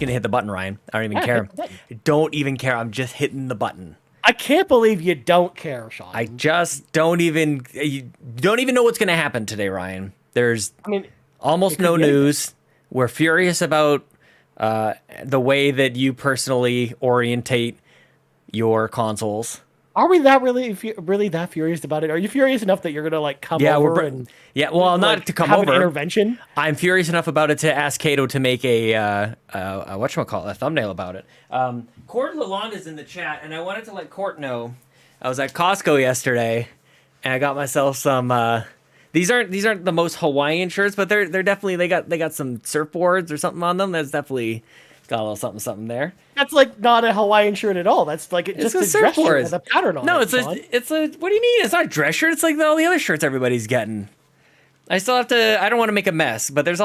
going to hit the button, Ryan. I don't even care. I don't even care. I'm just hitting the button. I can't believe you don't care, Sean. I just don't even... You don't even know what's going to happen today, Ryan. There's almost no news. We're furious about the way that you personally orientate your consoles. Are we that really that furious about it? Are you furious enough that you're gonna like come over and well, not to come have over. An intervention. I'm furious enough about it to ask Kato to make a whatchamacallit, a thumbnail about it. Court Lalonde is in the chat, and I wanted to let Court know I was at Costco yesterday, and I got myself some. These aren't the most Hawaiian shirts, but they're definitely they got some surfboards or something on them. That's definitely got a little something there. That's like not a Hawaiian shirt at all. That's like just a dress shirt with a pattern on it. No, it's a what do you mean? It's not a dress shirt. It's like all the other shirts everybody's getting. I still have to. I don't want to make a mess, but there's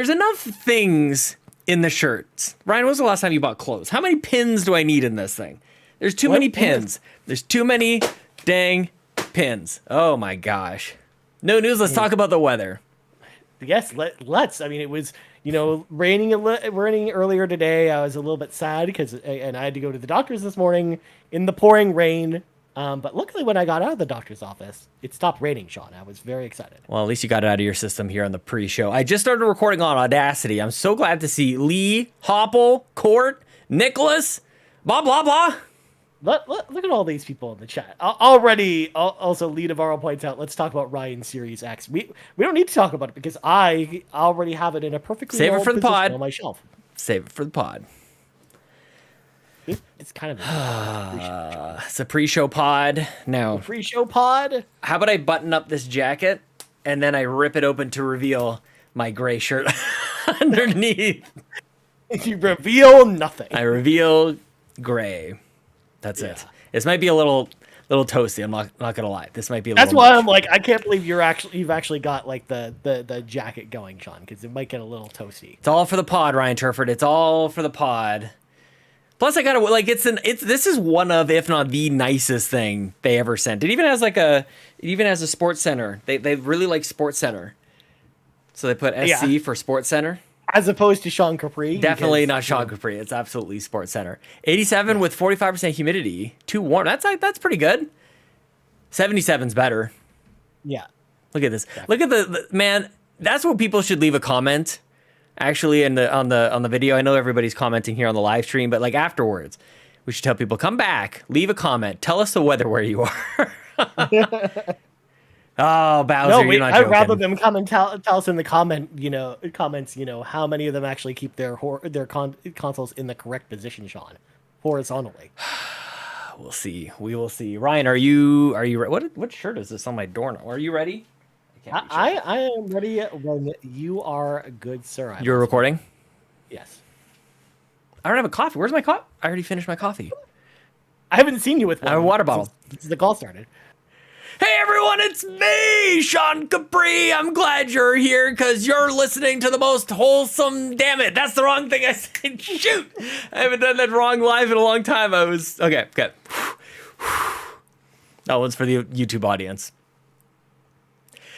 enough things in the shirts. Ryan, when was the last time you bought clothes? How many pins do I need in this thing? There's too many pins. There's too many dang pins. Oh my gosh. No news. Let's talk about the weather. Yes, let's. I mean, it was raining earlier today. I was a little bit sad and I had to go to the doctor's this morning in the pouring rain. But luckily, when I got out of the doctor's office, it stopped raining, Sean. I was very excited. Well, at least you got it out of your system here on the pre-show. I just started recording on Audacity. I'm so glad to see Lee, Hopple, Court, Nicholas, blah, blah, blah. Look at all these people in the chat. Already, also, Lee Navarro points out, let's talk about Ryan Series X. We don't need to talk about it because I already have it in a perfectly Save it for the pod on my shelf. Save it for the pod. It's kind of it's a pre-show pod. Now, pre-show pod. How about I button up this jacket and then I rip it open to reveal my gray shirt underneath? You reveal nothing. I reveal gray. That's it. This might be a little toasty. I'm not gonna lie. This might be. That's why I'm like, I can't believe you've actually got like the jacket going, Sean, because it might get a little toasty. It's all for the pod, Ryan Turford. It's all for the pod. Plus, I gotta like this is one of, if not the nicest thing they ever sent. It even has a Sports Center. They really like Sports Center, so they put SC for Sports Center. As opposed to Sean Capri. Definitely not Sean Capri. It's absolutely Sports Center. 87 with 45% humidity. Too warm. That's pretty good. 77's better. Yeah. Look at this. Look at the man. That's what people should leave a comment. Actually, on the video. I know everybody's commenting here on the live stream, but like afterwards, we should tell people, come back, leave a comment, tell us the weather where you are. Oh, Bowser, you're not joking. I'd rather them come and tell us in the comments, how many of them actually keep their consoles in the correct position, Sean, horizontally. We'll see. We will see. Ryan, are you ready? What shirt is this on my door now? Are you ready? I am ready when you are good, sir. You're recording? Yes. I don't have a coffee. Where's my coffee? I already finished my coffee. I haven't seen you with one. I have a water bottle. Since the call started. Hey everyone, it's me, Sean Capri. I'm glad you're here because you're listening to the most wholesome. Damn it, that's the wrong thing I said. Shoot, I haven't done that wrong live in a long time. Okay. That one's for the YouTube audience.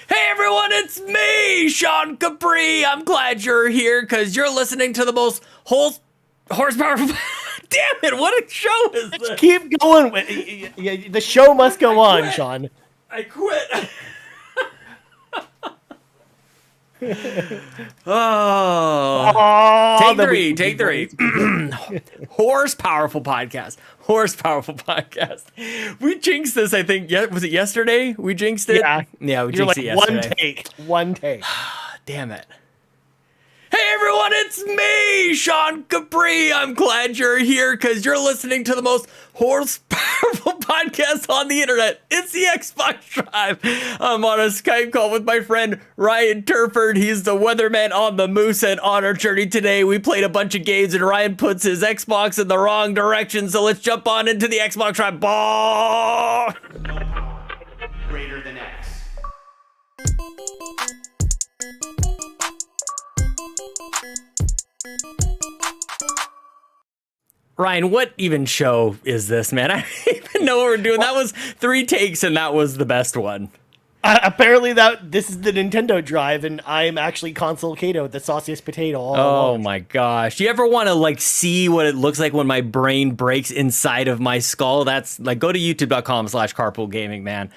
Hey everyone, it's me, Sean Capri. I'm glad you're here because you're listening to the most horsepower. Damn it, what a show is this? Keep going. The show must go on, Sean. I quit. Oh, take three. Horsepowerful podcast. We jinxed this, I think. Yeah, was it yesterday? We jinxed it. Yeah, we jinxed it yesterday. One take. Damn it. Hey everyone, it's me, Sean Capri. I'm glad you're here because you're listening to the most horsepowerful podcast on the internet. It's the Xbox Drive. I'm on a Skype call with my friend Ryan Turford. He's the weatherman on the Moose, and on our journey today, we played a bunch of games and Ryan puts his Xbox in the wrong direction. So let's jump on into the Xbox Drive. Ball. No power greater than X. Ryan, what even show is this, man? I don't even know what we're doing. That was 3 takes, and that was the best one. Apparently this is the Nintendo Drive, and I'm actually Console Kato, the sauciest potato. All Oh along. my gosh. Do you ever want to like see what it looks like when my brain breaks inside of my skull? That's like, go to youtube.com/carpoolgaming, man.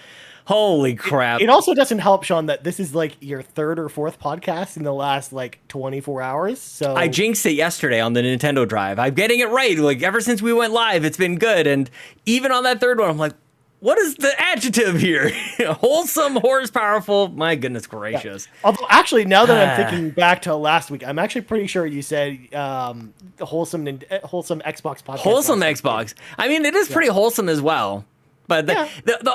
Holy crap. It also doesn't help, Sean, that this is like your third or fourth podcast in the last like 24 hours. So I jinxed it yesterday on the Nintendo Drive. I'm getting it right. Like ever since we went live, it's been good. And even on that third one, I'm like, what is the adjective here? Wholesome, horsepowerful. My goodness gracious. Yeah. Although, actually, now that I'm thinking back to last week, I'm actually pretty sure you said the wholesome Xbox podcast. Wholesome Xbox. I mean, it is pretty wholesome as well. But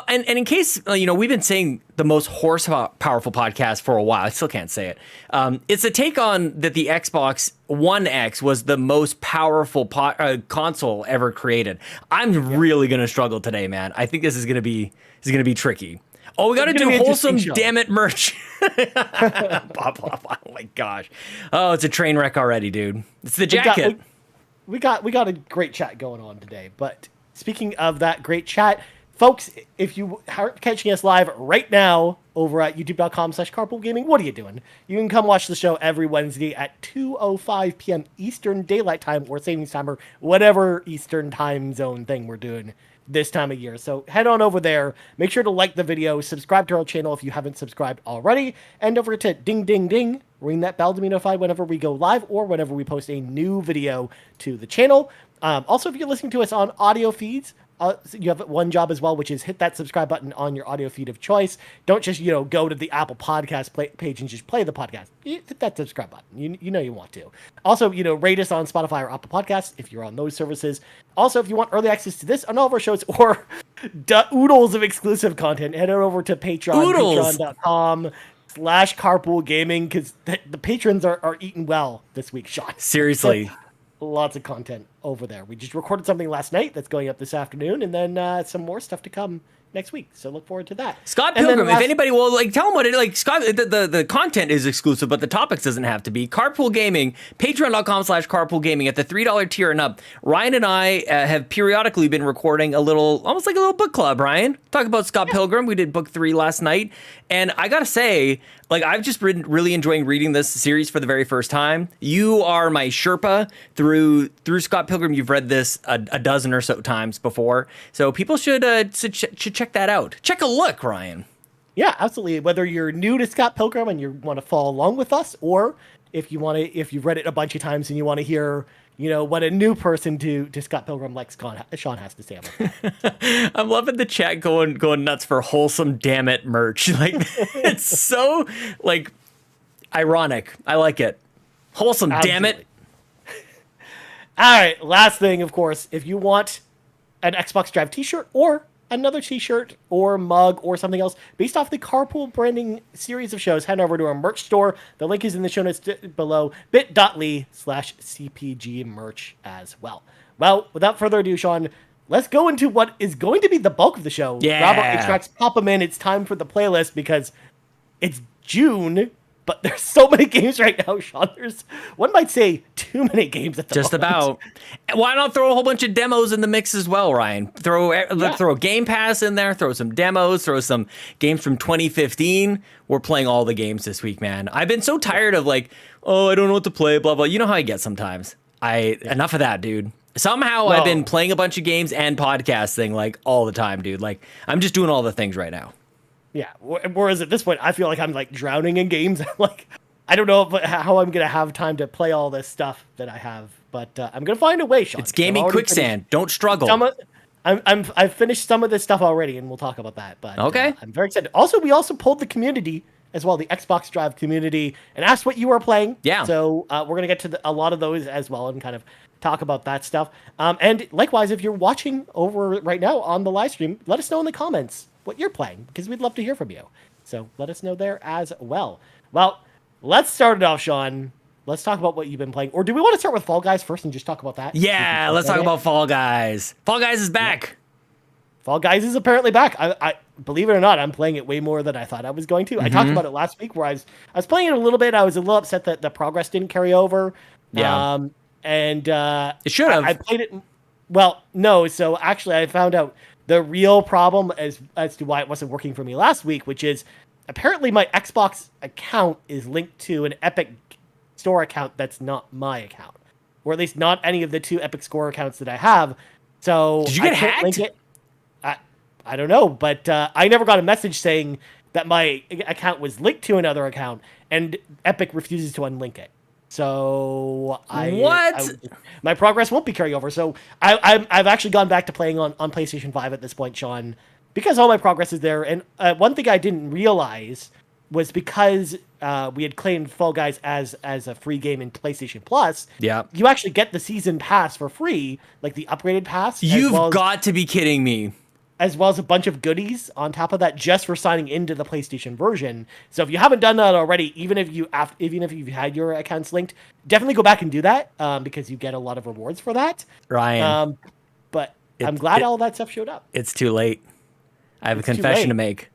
and in case we've been saying the most powerful podcast for a while. I still can't say it. It's a take on that the Xbox One X was the most powerful console ever created. I'm really gonna struggle today, man. I think this is gonna be tricky. Oh, we got to do wholesome, damn it, merch. Blah, blah, blah. Oh my gosh. Oh, it's a train wreck already, dude. It's the jacket. We got a great chat going on today. But speaking of that great chat, folks, if you are catching us live right now over at youtube.com/carpoolgaming, what are you doing? You can come watch the show every Wednesday at 2:05 p.m. Eastern Daylight Time or Savings Time or whatever Eastern Time Zone thing we're doing this time of year. So head on over there. Make sure to like the video, subscribe to our channel if you haven't subscribed already, and over to ding, ding, ding. Ring that bell to be notified whenever we go live or whenever we post a new video to the channel. Also, if you're listening to us on audio feeds, you have one job as well, which is hit that subscribe button on your audio feed of choice. Don't just, go to the Apple Podcast page and just play the podcast. You hit that subscribe button. You know you want to. Also, rate us on Spotify or Apple Podcasts if you're on those services. Also, if you want early access to this and all of our shows or oodles of exclusive content, head on over to Patreon, patreon.com/carpoolgaming, because the patrons are eating well this week, Sean. Seriously. Lots of content over there. We just recorded something last night that's going up this afternoon, and then some more stuff to come next week. So look forward to that. Scott Pilgrim, if anybody will tell them what it like. Scott, the content is exclusive, but the topics doesn't have to be. Carpool Gaming, patreon.com/carpoolgaming at the $3 tier and up. Ryan and I have periodically been recording almost like a little book club. Ryan, talk about Scott Pilgrim. We did book 3 last night, and I gotta say, I've just been really enjoying reading this series for the very first time. You are my Sherpa through Scott Pilgrim. You've read this a dozen or so times before, so people should check that out. Check a look, Ryan. Yeah, absolutely. Whether you're new to Scott Pilgrim and you want to follow along with us, or if you've read it a bunch of times and you want to hear, what a new person to Scott Pilgrim like Sean has to say about that. I'm loving the chat going nuts for wholesome damn it merch. It's so ironic. I like it. Wholesome damn it. All right, last thing, of course, if you want an Xbox Drive t-shirt or another t-shirt or mug or something else based off the Carpool branding series of shows, head over to our merch store. The link is in the show notes below, bit.ly/CPG merch as well. Well, without further ado, Sean, let's go into what is going to be the bulk of the show. Yeah. Grab our extracts, pop them in. It's time for the playlist because it's June, but there's so many games right now, Sean. There's, one might say, too many games at the moment. Just about. Why not throw a whole bunch of demos in the mix as well, Ryan? Throw Game Pass in there, throw some demos, throw some games from 2015. We're playing all the games this week, man. I've been so tired of I don't know what to play, blah, blah. You know how I get sometimes. Enough of that, dude. Somehow I've been playing a bunch of games and podcasting all the time, dude. I'm just doing all the things right now. Yeah, whereas at this point, I feel like I'm drowning in games. I don't know how I'm going to have time to play all this stuff that I have, but I'm going to find a way, Sean. It's gaming quicksand. Don't struggle. I've finished some of this stuff already, and we'll talk about that. But okay. I'm very excited. Also, we also pulled the community as well, the Xbox Drive community, and asked what you were playing. Yeah. So we're going to get to a lot of those as well and kind of talk about that stuff. And likewise, if you're watching over right now on the live stream, let us know in the comments what you're playing, because we'd love to hear from you. So let us know there as well. Well, let's start it off, Sean. Let's talk about what you've been playing. Or do we want to start with Fall Guys first and just talk about that? Yeah, let's talk about Fall Guys. Fall Guys is back. Yeah. Fall Guys is apparently back. I believe it or not, I'm playing it way more than I thought I was going to. Mm-hmm. I talked about it last week where I was playing it a little bit. I was a little upset that the progress didn't carry over. Yeah. It should have. I played it. Well, no. So actually, I found out the real problem as to why it wasn't working for me last week, which is apparently my Xbox account is linked to an Epic Store account that's not my account, or at least not any of the 2 Epic Store accounts that I have. So Did you get I can't hacked? link it. I don't know, but I never got a message saying that my account was linked to another account, and Epic refuses to unlink it. So my progress won't be carried over. So I've actually gone back to playing on PlayStation 5 at this point, Sean, because all my progress is there. And one thing I didn't realize was because we had claimed Fall Guys as a free game in PlayStation Plus. Yeah, you actually get the season pass for free, like the upgraded pass. You've got to be kidding me. As well as a bunch of goodies on top of that, just for signing into the PlayStation version. So if you haven't done that already, even if you've had your accounts linked, definitely go back and do that because you get a lot of rewards for that. Ryan, but I'm glad all that stuff showed up. It's too late. I have a confession to make.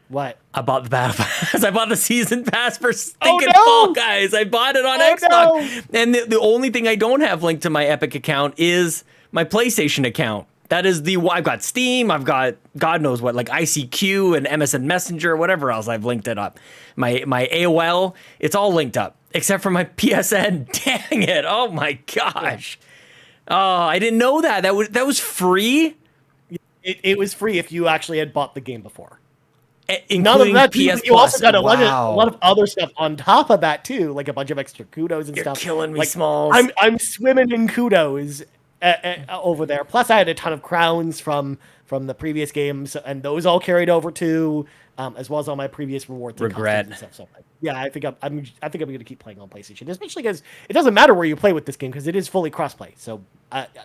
What? I bought the Battle Pass. I bought the Season Pass for stinking no! Fall Guys. I bought it on Xbox. No! And the only thing I don't have linked to my Epic account is my PlayStation account. That is I've got Steam, I've got God knows what, like ICQ and MSN Messenger, whatever else I've linked it up. My AOL, it's all linked up, except for my PSN. Dang it. Oh my gosh. Oh, I didn't know that. That was free? It was free if you actually had bought the game before. None of that. You also got a lot of other stuff on top of that too, like a bunch of extra kudos and stuff. You're killing me, like, Smalls. I'm swimming in kudos over there. Plus, I had a ton of crowns from the previous games, and those all carried over too, as well as all my previous rewards. Regret. And stuff. So, yeah, I think I'm going to keep playing on PlayStation, especially because it doesn't matter where you play with this game because it is fully crossplay. So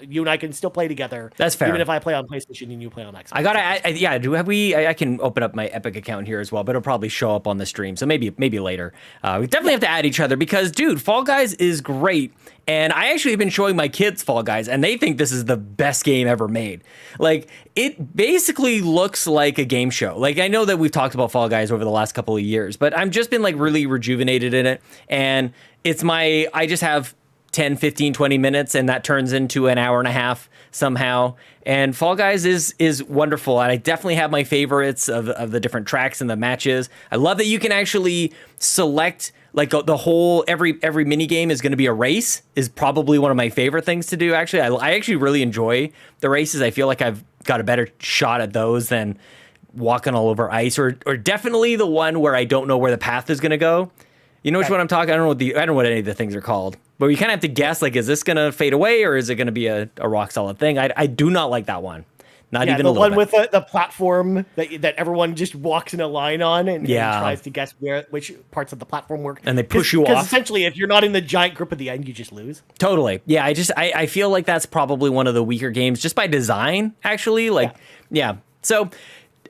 you and I can still play together. That's fair. Even if I play on PlayStation and you play on Xbox. I can open up my Epic account here as well, but it'll probably show up on the stream. So maybe later. We definitely have to add each other because, dude, Fall Guys is great. And I actually have been showing my kids Fall Guys, and they think this is the best game ever made. Like, it basically looks like a game show. Like, I know that we've talked about Fall Guys over the last couple of years, but I've just been, like, really rejuvenated in it. And I just have 10, 15, 20 minutes, and that turns into an hour and a half somehow. And Fall Guys is wonderful, and I definitely have my favorites of the different tracks and the matches. I love that you can actually select, like, the whole, every mini game is going to be a race, is probably one of my favorite things to do, actually. I actually really enjoy the races. I feel like I've got a better shot at those than walking all over ice, or definitely the one where I don't know where the path is going to go. You know which one I'm talking? I don't know what any of the things are called. But you kind of have to guess, like, is this going to fade away or is it going to be a rock solid thing? I do not like that one. Not even a little bit. The one with the platform that everyone just walks in a line on and tries to guess which parts of the platform work. And they push you off. Because essentially, if you're not in the giant group at the end, you just lose. Totally. Yeah, I feel like that's probably one of the weaker games just by design, actually. Like, yeah. So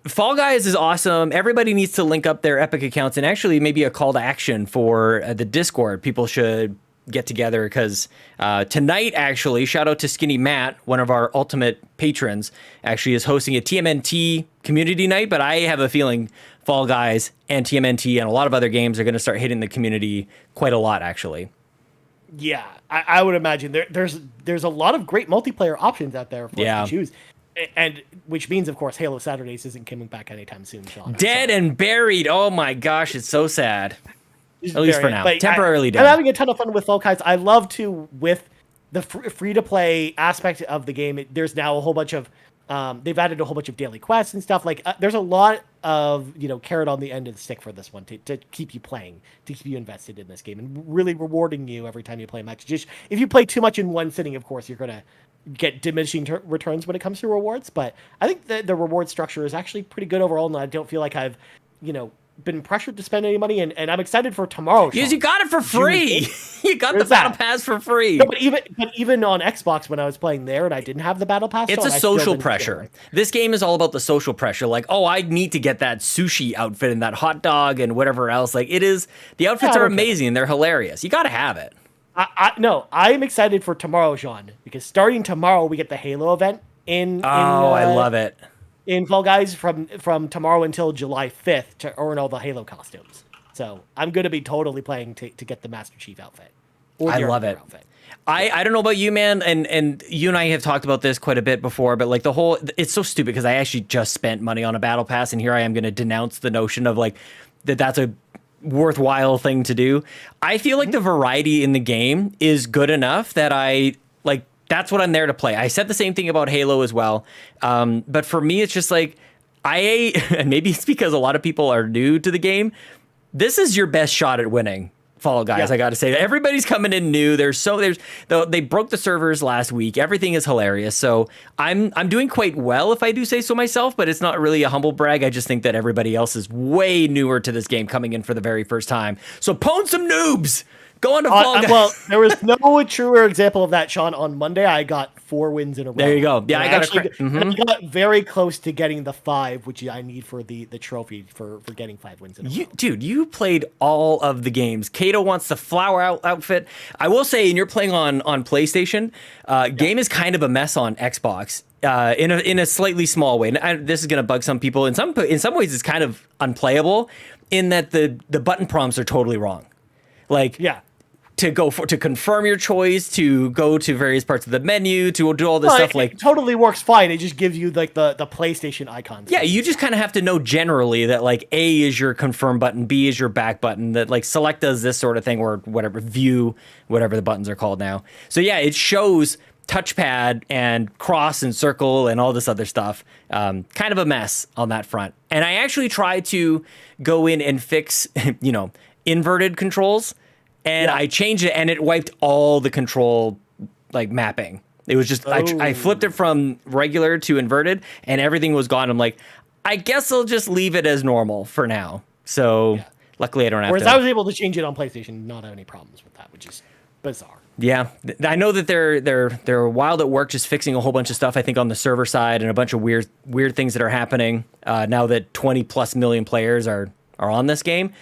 Fall Guys is awesome. Everybody needs to link up their Epic accounts, and actually maybe a call to action for the Discord. People should get together because tonight, actually, shout out to Skinny Matt, one of our ultimate patrons, actually is hosting a TMNT community night. But I have a feeling Fall Guys and TMNT and a lot of other games are going to start hitting the community quite a lot, actually. Yeah, I would imagine there's a lot of great multiplayer options out there for us to choose. And which means, of course, Halo Saturdays isn't coming back anytime soon, Sean. Dead and buried. Oh my gosh, it's so sad. At least for now. Temporarily dead. I'm having a ton of fun with Fall Guys. I love to, with the free-to-play aspect of the game, there's now a whole bunch of, they've added a whole bunch of daily quests and stuff. Like, there's a lot of, carrot on the end of the stick for this one to keep you playing, to keep you invested in this game, and really rewarding you every time you play a match. Just, if you play too much in one sitting, of course, you're going to get diminishing returns when it comes to rewards. But I think the reward structure is actually pretty good overall, and I don't feel like I've, been pressured to spend any money, and I'm excited for tomorrow. Because you got it for free. You got the Battle Pass for free. No, but even on Xbox when I was playing there and I didn't have the Battle Pass, it's a social pressure. This game is all about the social pressure. Like, oh, I need to get that sushi outfit and that hot dog and whatever else. Like, it is. The outfits are amazing and they're hilarious. You got to have it. No, I'm excited for tomorrow, Sean, because starting tomorrow we get the Halo event I love it. In Fall Guys from tomorrow until July 5th to earn all the Halo costumes. So I'm going to be totally playing to get the Master Chief outfit. Or I love it. Outfit. I don't know about you, man, and you and I have talked about this quite a bit before, but like it's so stupid because I actually just spent money on a Battle Pass, and here I am going to denounce the notion of like that's a worthwhile thing to do. I feel like the variety in the game is good enough that that's what I'm there to play. I said the same thing about Halo as well. But for me, it's just like, and maybe it's because a lot of people are new to the game. This is your best shot at winning Fall Guys. I got to say, everybody's coming in new. They broke the servers last week. Everything is hilarious. So I'm doing quite well, if I do say so myself, but it's not really a humble brag. I just think that everybody else is way newer to this game, coming in for the very first time. So pwn some noobs. Go on to Fall Guys. Well, there was no truer example of that, Sean. On Monday, I got 4 wins in a row. There you go. Yeah, I got very close to getting the 5, which I need for the trophy for getting 5 wins in a row. Dude, you played all of the games. Kato wants the flower outfit. I will say, and you're playing on PlayStation, game is kind of a mess on Xbox. In a slightly small way. And this is going to bug some people. In some ways, it's kind of unplayable in that the button prompts are totally wrong. To confirm your choice, to go to various parts of the menu, to do all this stuff. It totally works fine. It just gives you the PlayStation icons. Yeah, you just kind of have to know generally that A is your confirm button, B is your back button, that select does this sort of thing, or whatever, view, whatever the buttons are called now. So yeah, it shows touchpad and cross and circle and all this other stuff. Kind of a mess on that front. And I actually tried to go in and fix, inverted controls. And I changed it, and it wiped all the control mapping. It was just I flipped it from regular to inverted, and everything was gone. I'm like, I guess I'll just leave it as normal for now. So luckily, I don't have to. Whereas I was able to change it on PlayStation, not have any problems with that, which is bizarre. Yeah, I know that they're wild at work, just fixing a whole bunch of stuff. I think on the server side, and a bunch of weird things that are happening now that 20+ million players are on this game.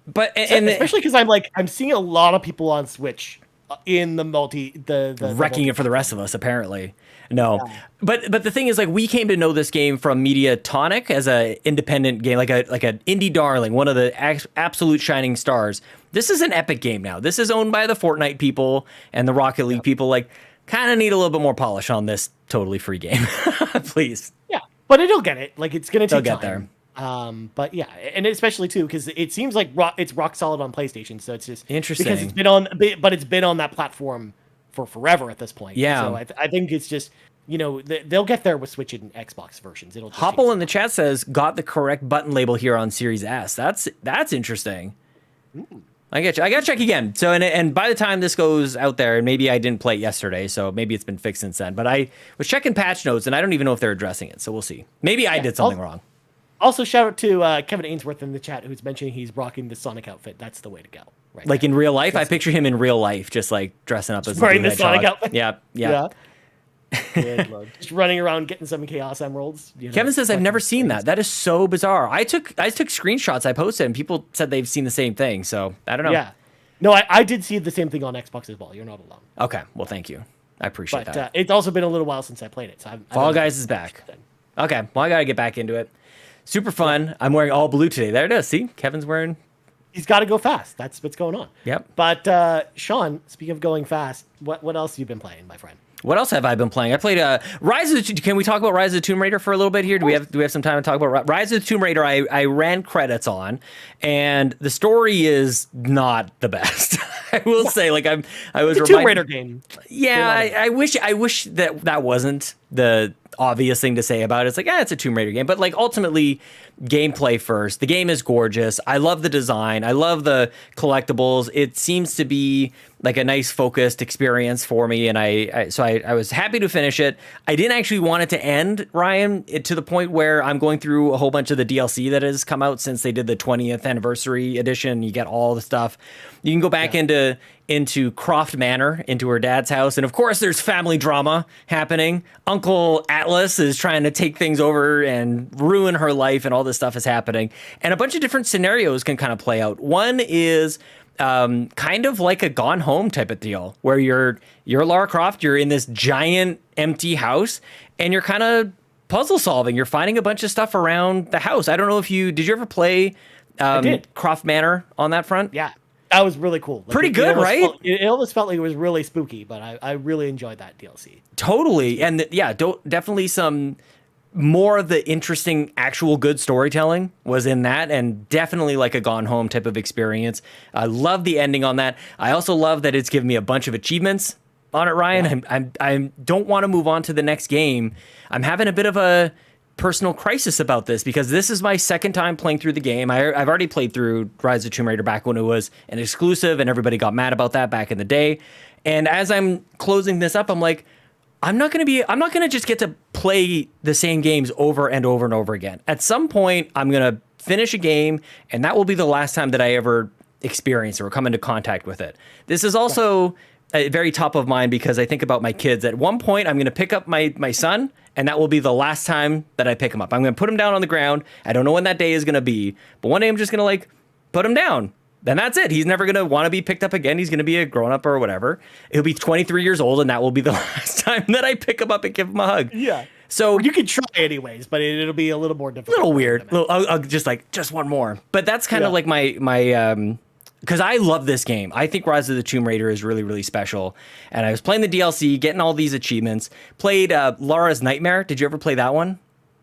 But especially because I'm seeing a lot of people on Switch in the wrecking it for the rest of us, apparently. No, but the thing is, we came to know this game from Mediatonic as a independent game, like an indie darling, one of the absolute shining stars. This is an Epic game now. This is owned by the Fortnite people and the Rocket League people. Kind of need a little bit more polish on this totally free game, please. Yeah, but it'll get it. It's gonna take They'll time. Get there. But yeah, and especially too because it seems like it's rock solid on PlayStation, so it's just interesting because it's been on that platform for forever at this point. Yeah, so I think it's just they'll get there with Switch and Xbox versions. It'll just Hopple in the chat says got the correct button label here on Series S. That's interesting. I get you. I gotta check again. So and by the time this goes out there, and maybe I didn't play it yesterday, so maybe it's been fixed since then. But I was checking patch notes, and I don't even know if they're addressing it. So we'll see. Maybe I did something wrong. Also, shout out to Kevin Ainsworth in the chat who's mentioning he's rocking the Sonic outfit. That's the way to go. Right in real life, I picture him in real life, just dressing up as wearing the Sonic outfit. Yeah. Good Lord. Just running around getting some Chaos Emeralds. Kevin says I've never seen that. That is so bizarre. I took screenshots I posted, and people said they've seen the same thing. So I don't know. Yeah. No, I did see the same thing on Xbox as well. You're not alone. Okay. Well, thank you. I appreciate that. It's also been a little while since I played it. So Fall Guys is back. Okay. Well, I got to get back into it. Super fun. I'm wearing all blue today. There it is. See? Kevin's wearing... He's got to go fast. That's what's going on. Yep. But, Sean, speaking of going fast, what else have you been playing, my friend? What else have I been playing? I played Rise of the... Can we talk about Rise of the Tomb Raider for a little bit here? Do we have some time to talk about Rise of the Tomb Raider? I ran credits on, and the story is not the best. I will say, I was it's a Tomb Raider game. Yeah, I wish that wasn't the obvious thing to say about it. It's it's a Tomb Raider game, but ultimately gameplay first. The game is gorgeous. I love the design. I love the collectibles. It seems to be a nice focused experience for me, and I was happy to finish it. I didn't actually want it to end, Ryan, to the point where I'm going through a whole bunch of the DLC that has come out since they did the 20th anniversary edition. You get all the stuff. You can go back into Croft Manor, into her dad's house, and of course there's family drama happening. Uncle Atlas is trying to take things over and ruin her life, and all this stuff is happening. And a bunch of different scenarios can kind of play out. One is kind of like a Gone Home type of deal, where you're Lara Croft, you're in this giant empty house, and you're kind of puzzle solving. You're finding a bunch of stuff around the house. I don't know if did you ever play Croft Manor on that front? Yeah. That was really cool. Pretty good, right? It almost felt like it was really spooky, but I really enjoyed that DLC. Totally. And definitely some more of the interesting, actual good storytelling was in that, and definitely like a Gone Home type of experience. I love the ending on that. I also love that it's given me a bunch of achievements on it, Ryan. Yeah. I don't want to move on to the next game. I'm having a bit of a personal crisis about this because this is my second time playing through the game. I've already played through Rise of the Tomb Raider back when it was an exclusive, and everybody got mad about that back in the day. And as I'm closing this up, I'm like, I'm not going to just get to play the same games over and over and over again. At some point, I'm going to finish a game, and that will be the last time that I ever experience or come into contact with it. This is also very top of mind because I think about my kids. At one point, I'm going to pick up my son, and that will be the last time that I pick him up. I'm going to put him down on the ground. I don't know when that day is going to be, but one day I'm just going to like put him down. Then that's it. He's never going to want to be picked up again. He's going to be a grown-up or whatever. He'll be 23 years old, and that will be the last time that I pick him up and give him a hug. Yeah. So you can try anyways, but it'll be a little more difficult. A little weird. I'll just one more. But that's kind of like my because I love this game. I think Rise of the Tomb Raider is really, really special. And I was playing the DLC, getting all these achievements. Played Lara's Nightmare. Did you ever play that one?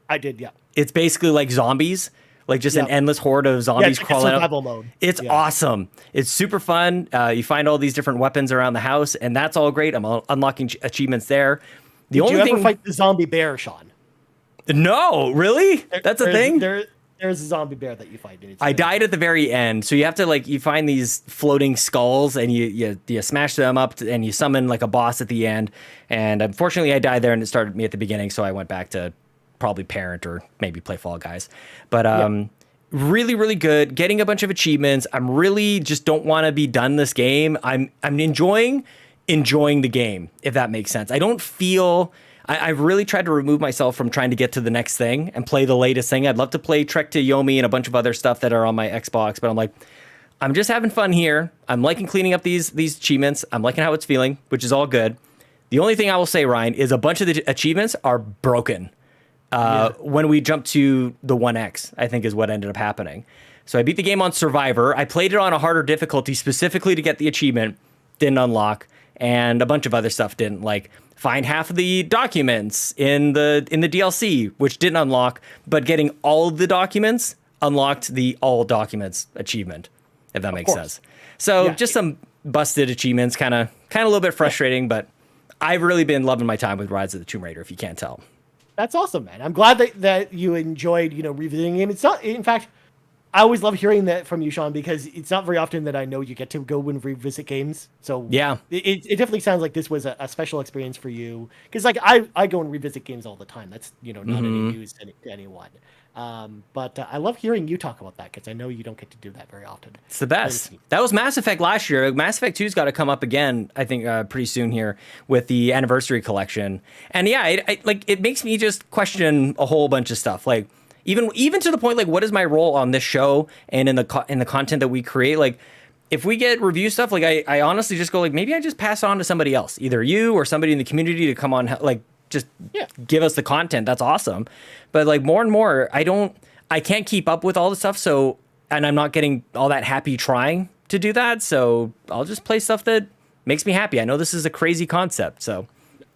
I did, yeah. It's basically like zombies. Like just an endless horde of zombies crawling out. Mode. It's awesome. It's super fun. You find all these different weapons around the house, and that's all great. I'm unlocking achievements there. Did you ever fight the zombie bear, Sean? No, really? That's a thing? There's a zombie bear that you fight. I died at the very end, so you have to you find these floating skulls, and you smash them up, and you summon like a boss at the end. And unfortunately, I died there, and it started me at the beginning, so I went back to probably parent or maybe play Fall Guys. But really, really good. Getting a bunch of achievements. I'm really just don't want to be done this game. I'm enjoying the game, if that makes sense. I don't feel... I've really tried to remove myself from trying to get to the next thing and play the latest thing. I'd love to play Trek to Yomi and a bunch of other stuff that are on my Xbox, but I'm like, I'm just having fun here. I'm liking cleaning up these achievements. I'm liking how it's feeling, which is all good. The only thing I will say, Ryan, is a bunch of the achievements are broken. When we jumped to the 1X, I think is what ended up happening. So I beat the game on Survivor. I played it on a harder difficulty specifically to get the achievement. Didn't unlock. And a bunch of other stuff didn't. Like find half of the documents in the DLC, which didn't unlock. But getting all of the documents unlocked the all documents achievement, if that makes sense. So just some busted achievements, kind of a little bit frustrating. But I've really been loving my time with Rise of the Tomb Raider, if you can't tell. That's awesome, man. I'm glad that you enjoyed, revisiting the game. It's not, in fact, I always love hearing that from you, Sean, because it's not very often that I know you get to go and revisit games. So yeah, it definitely sounds like this was a special experience for you. Because I go and revisit games all the time. That's not any news to anyone. But I love hearing you talk about that because I know you don't get to do that very often. It's the best. That was Mass Effect last year. Mass Effect 2's got to come up again, I think, pretty soon here with the Anniversary Collection. And yeah, it makes me just question a whole bunch of stuff. Like even to the point, like, what is my role on this show and in the content that we create? Like, if we get review stuff, like I honestly just go like, maybe I just pass it on to somebody else, either you or somebody in the community to come on, like, just give us the content. That's awesome. But like more and more, I can't keep up with all the stuff. So, and I'm not getting all that happy trying to do that. So I'll just play stuff that makes me happy. I know this is a crazy concept. So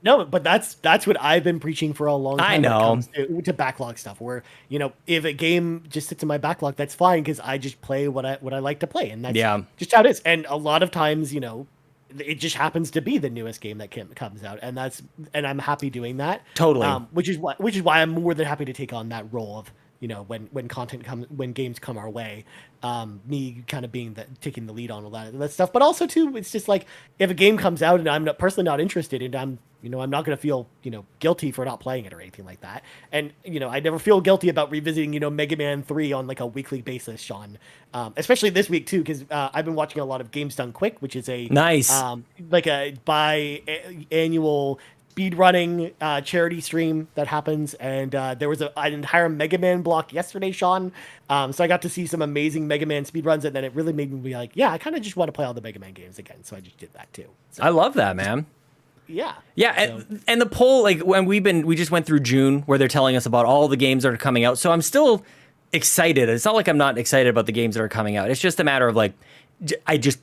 no, but that's what I've been preaching for a long time. I know. When it comes to backlog stuff where, if a game just sits in my backlog, that's fine. Cause I just play what I like to play. And that's just how it is. And a lot of times, it just happens to be the newest game that comes out, and I'm happy doing that. Totally. Which is why I'm more than happy to take on that role of when games come our way, me kind of being taking the lead on all that stuff. But also too, it's just like if a game comes out and I'm personally not interested, and I'm not going to feel guilty for not playing it or anything like that. And I never feel guilty about revisiting Mega Man 3 on like a weekly basis, Sean. Especially this week too, because I've been watching a lot of Games Done Quick, which is a nice like a biannual speedrunning charity stream that happens, and there was an entire Mega Man block yesterday, Sean. So I got to see some amazing Mega Man speedruns, and then it really made me be like, yeah, I kind of just want to play all the Mega Man games again. So I just did that too. So, I love that, man. Yeah. And the poll, like when we just went through June where they're telling us about all the games that are coming out. So I'm still excited. It's not like I'm not excited about the games that are coming out. It's just a matter of like, I can't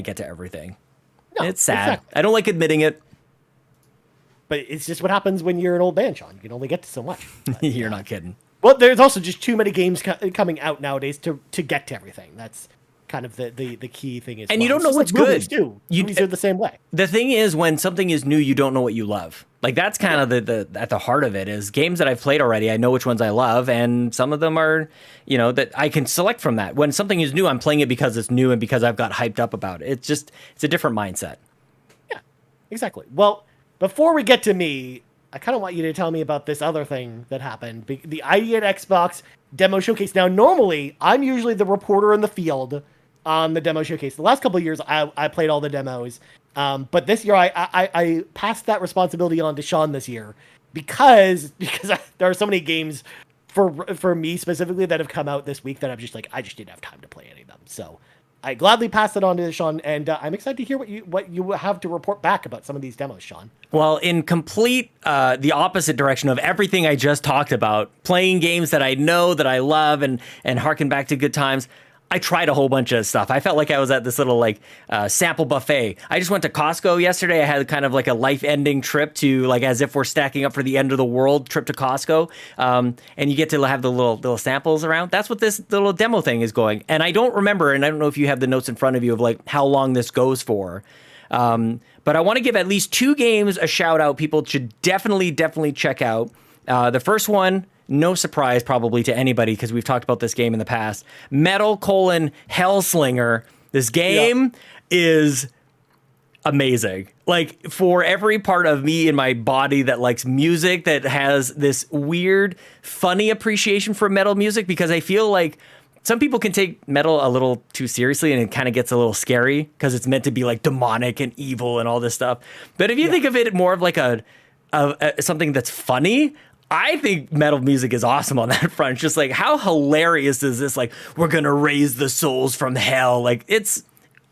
get to everything. No, it's sad. Exactly. I don't like admitting it. but it's just what happens when you're an old man, Sean. You can only get to so much. But, You're not kidding. well, there's also just too many games coming out nowadays to get to everything. That's kind of the key thing is. And you don't know what's movies good. too. Movies are the same way. The thing is, when something is new, you don't know what you love. Like that's kind of the at the heart of it is games that I've played already. I know which ones I love, and some of them are, that I can select from that. When something is new, I'm playing it because it's new and because I've got hyped up about it. It's a different mindset. Yeah, exactly. Well, before we get to me, I kind of want you to tell me about this other thing that happened. The ID at Xbox demo showcase. Now, normally, I'm usually the reporter in the field on the demo showcase. The last couple of years, I played all the demos. But this year, I passed that responsibility on to Sean this year because there are so many games for me specifically that have come out this week that I'm just like, I just didn't have time to play any of them. So I gladly passed it on to Sean, and I'm excited to hear what you have to report back about some of these demos, Sean. Well, in complete the opposite direction of everything I just talked about, playing games that I know that I love and harken back to good times, I tried a whole bunch of stuff. I felt like I was at this little sample buffet. I just went to Costco yesterday. I had kind of like a life-ending trip to as if we're stacking up for the end of the world trip to Costco. And you get to have the little samples around. That's what this little demo thing is going. And I don't remember, and I don't know if you have the notes in front of you of how long this goes for. But I want to give at least 2 games a shout out. People should definitely check out. The first one, no surprise probably to anybody because we've talked about this game in the past. Metal: Hellslinger. This game is amazing. For every part of me in my body that likes music, that has this weird, funny appreciation for metal music, because I feel like some people can take metal a little too seriously and it kind of gets a little scary because it's meant to be demonic and evil and all this stuff. But if you think of it more of a something that's funny, I think metal music is awesome on that front. It's just how hilarious is this? We're going to raise the souls from hell. It's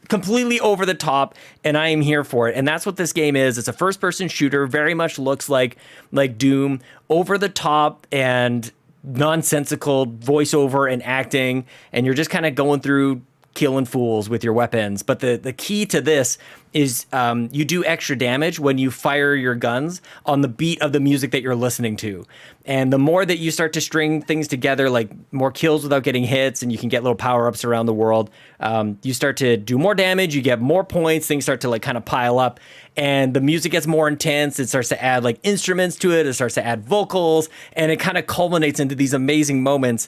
completely over the top, and I am here for it. And that's what this game is. It's a first-person shooter, very much looks like Doom, over the top and nonsensical voiceover and acting, and you're just kind of going through killing fools with your weapons. But the key to this is you do extra damage when you fire your guns on the beat of the music that you're listening to. And the more that you start to string things together, more kills without getting hits, and you can get little power-ups around the world, you start to do more damage, you get more points, things start to kind of pile up, and the music gets more intense. It starts to add instruments to it, it starts to add vocals, and it kind of culminates into these amazing moments.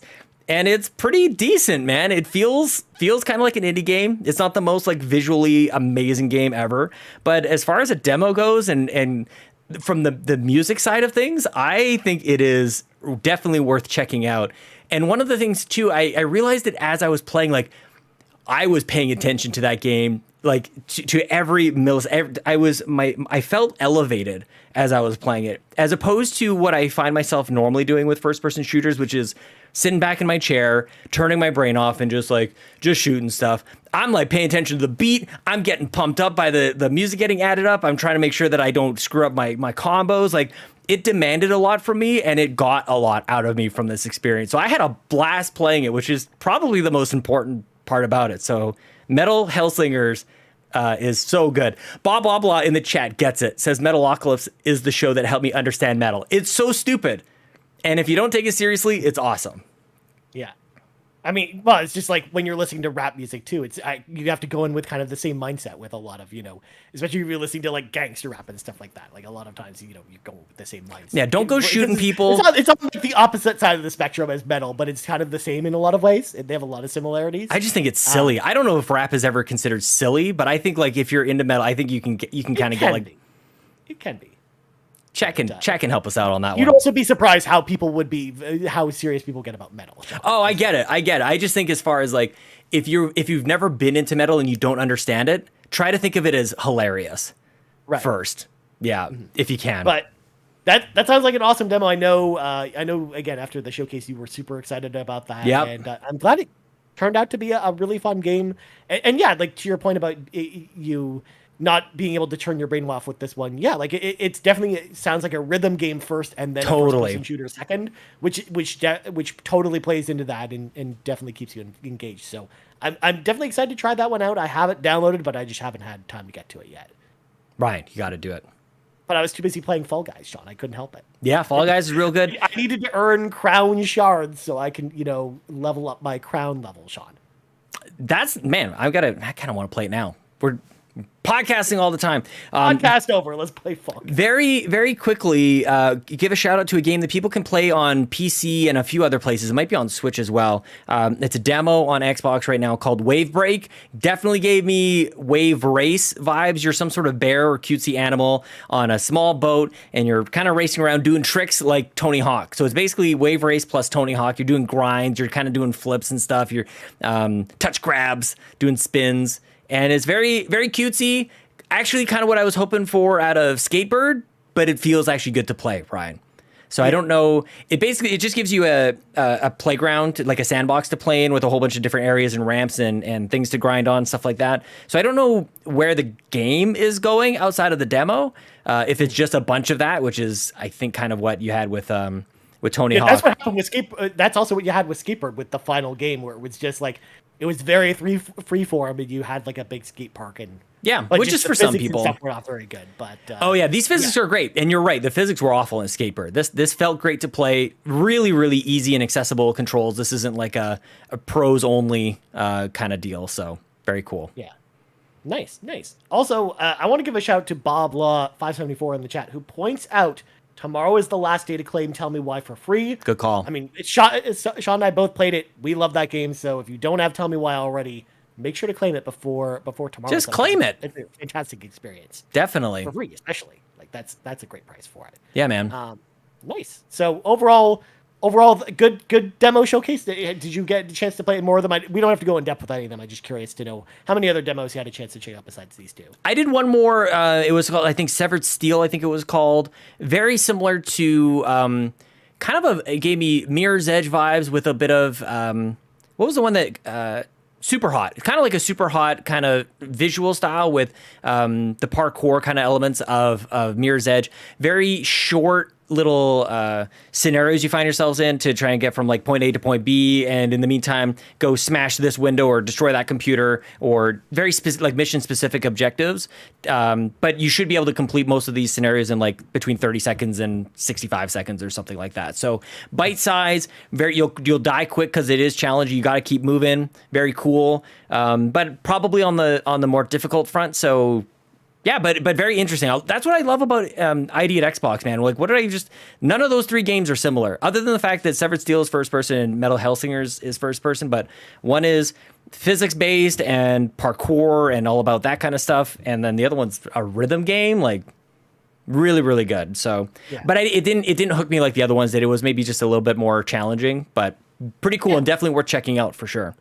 And it's pretty decent, man. It feels kind of like an indie game. It's not the most visually amazing game ever, but as far as a demo goes and from the music side of things, I think it is definitely worth checking out. And one of the things too, I realized that as I was playing, I was paying attention to that game, to every I felt elevated as I was playing it, as opposed to what I find myself normally doing with first-person shooters, which is sitting back in my chair, turning my brain off, and just shooting stuff. I'm paying attention to the beat. I'm getting pumped up by the music getting added up. I'm trying to make sure that I don't screw up my combos. It demanded a lot from me, and it got a lot out of me from this experience. So I had a blast playing it, which is probably the most important part about it. So Metal Hellslingers is so good. Blah blah in the chat gets it. Says Metalocalypse is the show that helped me understand metal. It's so stupid. And if you don't take it seriously, it's awesome. Yeah. I mean, well, it's just when you're listening to rap music too. You have to go in with kind of the same mindset with a lot of, especially if you're listening to gangster rap and stuff like that. A lot of times, you go with the same mindset. Yeah, don't go shooting people. It's on the opposite side of the spectrum as metal, but it's kind of the same in a lot of ways. They have a lot of similarities. I just think it's silly. I don't know if rap is ever considered silly, but I think if you're into metal, I think you can kind of get It can be. Check and help us out on that one. You'd also be surprised how how serious people get about metal. Oh, I get it. I just think as far as if you've never been into metal and you don't understand it, try to think of it as hilarious first. Yeah, if you can. But that sounds like an awesome demo. I know again, after the showcase, you were super excited about that. Yeah. And I'm glad it turned out to be a really fun game. And yeah, to your point about you not being able to turn your brain off with this one. Yeah, it's definitely, it sounds like a rhythm game first and then a first-person shooter second, which totally plays into that and definitely keeps you engaged. So I'm definitely excited to try that one out. I have it downloaded, but I just haven't had time to get to it yet. Ryan, you got to do it. but I was too busy playing Fall Guys, Sean. I couldn't help it. Yeah, Fall Guys is real good. I needed to earn crown shards so I can, level up my crown level, Sean. Man, I kind of want to play it now. We're podcasting all the time. Podcast over. Let's play Fall Guys. Very, very quickly, give a shout out to a game that people can play on PC and a few other places. It might be on Switch as well. It's a demo on Xbox right now called Wave Break. Definitely gave me Wave Race vibes. You're some sort of bear or cutesy animal on a small boat, and you're kind of racing around doing tricks like Tony Hawk. So it's basically Wave Race plus Tony Hawk. You're doing grinds. You're kind of doing flips and stuff. You're touch grabs, doing spins. And it's very, very cutesy. Actually, kind of what I was hoping for out of Skatebird, but it feels actually good to play, Ryan. So I don't know. It just gives you a playground, like a sandbox to play in with a whole bunch of different areas and ramps and things to grind on, stuff like that. So I don't know where the game is going outside of the demo. If it's just a bunch of that, which is, I think, kind of what you had with Tony Hawk. That's what happened with That's also what you had with Skatebird with the final game, where it was just like, it was very free form, and you had like a big skate park and which is for some people. Stuff were not very good, but these physics are great, and you're right. The physics were awful in Skatebird. This felt great to play. Really, really easy and accessible controls. This isn't like a pros only kind of deal. So very cool. Yeah, nice. Also, I want to give a shout out to Bob Law 574 in the chat, who points out tomorrow is the last day to claim Tell Me Why for free. Good call. I mean, Sean and I both played it. We love that game. So if you don't have Tell Me Why already, make sure to claim it before tomorrow. Just claim it. It's a fantastic experience. Definitely. For free, especially. Like that's a great price for it. Yeah, man. Nice. So overall, good demo showcase. Did you get a chance to play more of them? We don't have to go in depth with any of them. I'm just curious to know how many other demos you had a chance to check out besides these two. I did one more. It was called, I think, Severed Steel. I think it was called. Very similar to kind of it gave me Mirror's Edge vibes with a bit of what was the one that Super Hot. It's kind of like a Super Hot kind of visual style with the parkour kind of elements of Mirror's Edge. Very short little scenarios you find yourselves in to try and get from like point A to point B, and in the meantime go smash this window or destroy that computer, or very like mission specific objectives, but you should be able to complete most of these scenarios in like between 30 seconds and 65 seconds or something like that. So bite size, you'll die quick because it is challenging. You got to keep moving. Very cool, but probably on the more difficult front. So yeah, but very interesting. That's what I love about ID at Xbox, man. Like, none of those three games are similar, other than the fact that Severed Steel is first person and Metal Hellsingers is first person, but one is physics based and parkour and all about that kind of stuff, and then the other one's a rhythm game, like really, really good. So, but it didn't hook me like the other ones did. It was maybe just a little bit more challenging, but pretty cool and definitely worth checking out for sure.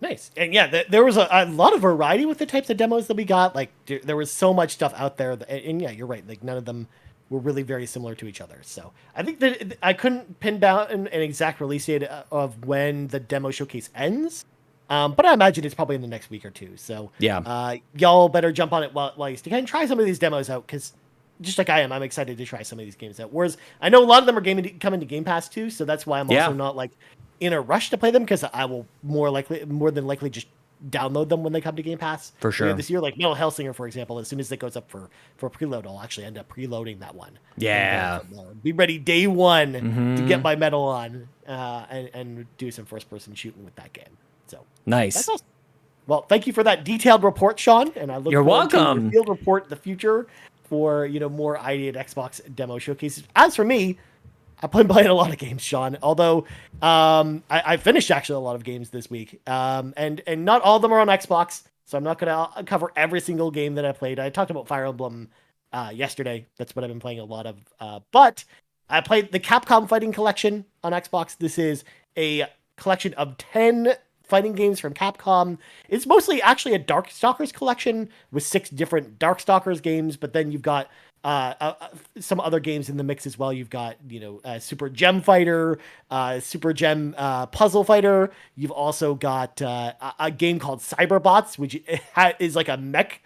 Nice. And yeah, there was a lot of variety with the types of demos that we got. Like, there was so much stuff out there. And yeah, you're right. Like, none of them were really very similar to each other. So I think that I couldn't pin down an exact release date of when the demo showcase ends. But I imagine it's probably in the next week or two. So yeah, y'all better jump on it while you can. Try some of these demos out, because just like I am, I'm excited to try some of these games out. Whereas I know a lot of them are coming to Game Pass too. So that's why I'm also not like in a rush to play them, because I will more than likely just download them when they come to Game Pass for sure. This year, like Metal Hellsinger, for example, as soon as it goes up for preload, I'll actually end up preloading that one. Yeah, be ready day one to get my Metal on and do some first person shooting with that game. So nice. That's awesome. Well, thank you for that detailed report, Sean, and I look forward to your field report in the future for more ID at Xbox demo showcases. As for me, I've been playing a lot of games, Sean, although I finished actually a lot of games this week. And not all of them are on Xbox, so I'm not going to cover every single game that I played. I talked about Fire Emblem yesterday. That's what I've been playing a lot of. But I played the Capcom Fighting Collection on Xbox. This is a collection of 10 fighting games from Capcom. It's mostly actually a Darkstalkers collection with 6 different Darkstalkers games, but then you've got some other games in the mix as well. You've got, Super Gem Fighter, Super Gem Puzzle Fighter. You've also got a game called Cyberbots, which is like a mech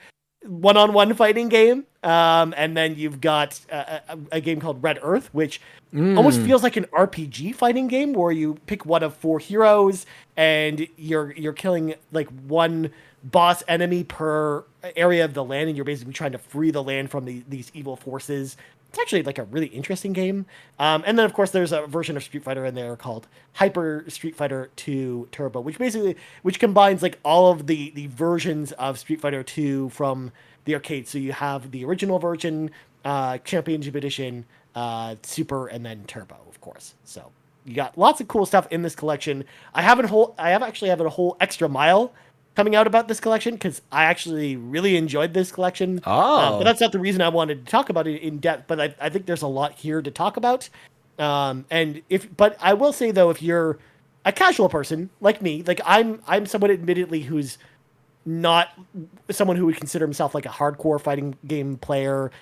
one-on-one fighting game. And then you've got a game called Red Earth, which almost feels like an RPG fighting game where you pick one of 4 heroes and you're killing like one boss enemy per area of the land, and you're basically trying to free the land from these evil forces. It's actually like a really interesting game. And then of course there's a version of Street Fighter in there called Hyper Street Fighter 2 Turbo, which combines like all of the versions of Street Fighter 2 from the arcade. So you have the original version, Championship Edition, Super, and then Turbo, of course. So you got lots of cool stuff in this collection. I actually have a whole extra mile coming out about this collection because I actually really enjoyed this collection. But that's not the reason I wanted to talk about it in depth. But I think there's a lot here to talk about. But I will say though, if you're a casual person like me, like I'm someone admittedly who's not someone who would consider himself like a hardcore fighting game player.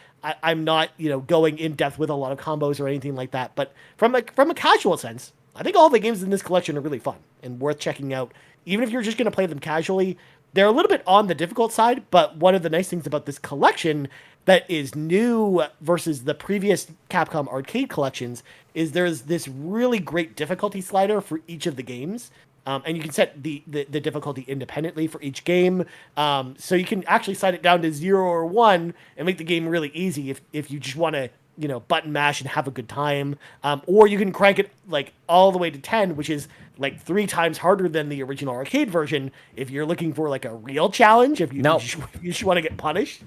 I'm not, going in depth with a lot of combos or anything like that. But from a casual sense, I think all the games in this collection are really fun and worth checking out. Even if you're just going to play them casually, they're a little bit on the difficult side. But one of the nice things about this collection that is new versus the previous Capcom arcade collections is there's this really great difficulty slider for each of the games. And you can set the difficulty independently for each game. So you can actually set it down to 0 or 1 and make the game really easy if you just want to, button mash and have a good time. Or you can crank it like all the way to 10, which is like 3 times harder than the original arcade version if you're looking for like a real challenge, if you just want to get punished.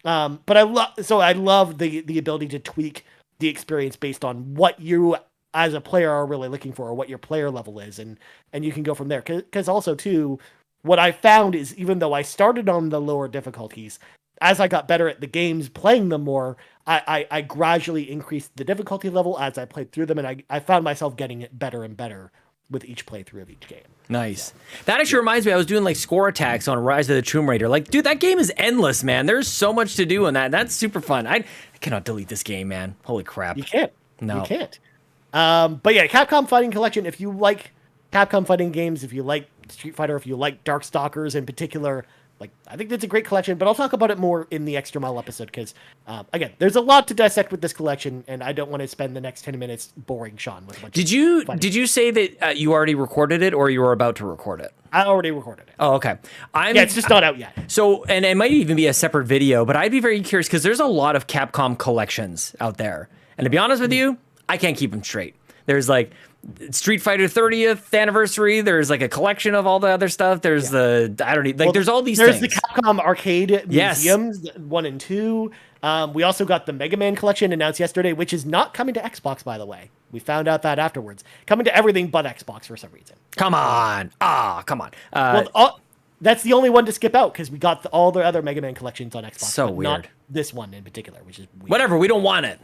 But I love the ability to tweak the experience based on what you as a player are really looking for, or what your player level is, and you can go from there. Because also too, what I found is even though I started on the lower difficulties, as I got better at the games, playing them more, I gradually increased the difficulty level as I played through them, and I found myself getting it better and better with each playthrough of each game. Nice. That actually reminds me, I was doing like score attacks on Rise of the Tomb Raider. Like, dude, that game is endless, man. There's so much to do in that. That's super fun. I cannot delete this game, man. Holy crap. You can't. No. You can't. But yeah, Capcom Fighting Collection, if you like Capcom fighting games, if you like Street Fighter, if you like Darkstalkers in particular, like, I think that's a great collection, but I'll talk about it more in the Extra Mile episode because, again, there's a lot to dissect with this collection, and I don't want to spend the next 10 minutes boring Sean with a bunch Did you say that you already recorded it or you were about to record it? I already recorded it. Oh, okay. It's just not out yet. So, and it might even be a separate video, but I'd be very curious because there's a lot of Capcom collections out there. And to be honest with you, I can't keep them straight. There's like Street Fighter 30th anniversary. There's like a collection of all the other stuff. There's there's all these things. There's the Capcom arcade museums, 1 and 2. We also got the Mega Man collection announced yesterday, which is not coming to Xbox, by the way. We found out that afterwards. Coming to everything but Xbox for some reason. Come on. Come on. That's the only one to skip out because we got all the other Mega Man collections on Xbox. So weird. Not this one in particular, which is weird. Whatever. We don't want it.